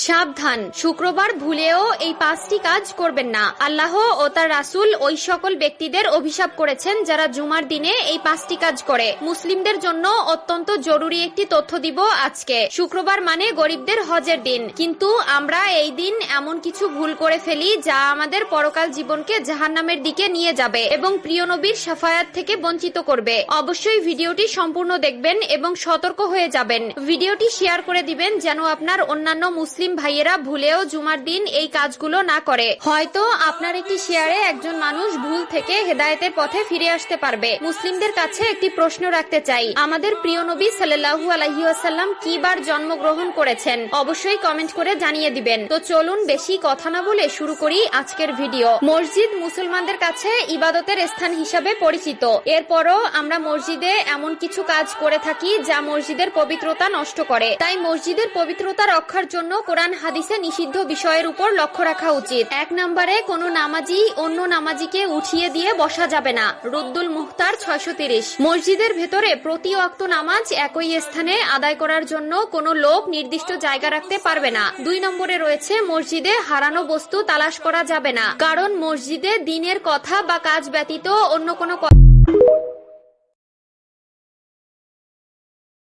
সাবধান, শুক্রবার ভুলেও এই 5টি কাজ করবেন না। আল্লাহ ও তার রাসূল ওই সকল ব্যক্তিদের অভিশাপ করেছেন যারা জুমার দিনে এই 5টি কাজ করে। মুসলিমদের জন্য অত্যন্ত জরুরি একটি তথ্য দিব আজকে। শুক্রবার মানে গরিবদের হজের দিন, কিন্তু আমরা এই দিন এমন কিছু ভুল করে ফেলি যা আমাদের পরকাল জীবনকে জাহান্নামের দিকে নিয়ে যাবে এবং প্রিয় নবীর শাফায়াত থেকে বঞ্চিত করবে। অবশ্যই ভিডিওটি সম্পূর্ণ দেখবেন এবং সতর্ক হয়ে যাবেন। ভিডিওটি শেয়ার করে দিবেন যেন আপনার অন্যান্য মুসলিম ভাইয়েরা ভুলেও জুমার দিন এই কাজগুলো না করে। হয়তো আপনার একটি শেয়ারে একজন মানুষ ভুল থেকে হেদায়েতের পথে ফিরে আসতে পারবে। মুসলিমদের কাছে একটি প্রশ্ন রাখতে চাই, আমাদের প্রিয় নবী সাল্লাল্লাহু আলাইহি ওয়াসাল্লাম কি বার জন্মগ্রহণ করেছেন? অবশ্যই কমেন্ট করে জানিয়ে দিবেন। তো চলুন বেশি কথা না বলে শুরু করি আজকের ভিডিও। মসজিদ মুসলমানদের কাছে ইবাদতের স্থান হিসাবে পরিচিত। এরপরও আমরা মসজিদে এমন কিছু কাজ করে থাকি যা মসজিদের পবিত্রতা নষ্ট করে। তাই মসজিদের পবিত্রতা রক্ষার জন্য কোরআন হাদিসে নিষিদ্ধ বিষয়ের উপর লক্ষ্য রাখা উচিত। 1 নম্বরে কোনো নামাজি অন্য নামাজিকে উঠিয়ে দিয়ে বসা যাবে না। রুদ্দুল মুখতার 630। মসজিদের ভেতরে প্রতি ওয়াক্ত নামাজ একই স্থানে আদায় করার জন্য কোনো লোক নির্দিষ্ট জায়গা রাখতে পারবে না। 2 নম্বরে রয়েছে মসজিদে হারানো বস্তু তালাশ করা যাবে না, কারণ মসজিদে দ্বীনের কথা বা কাজ ব্যতীত অন্য কোনো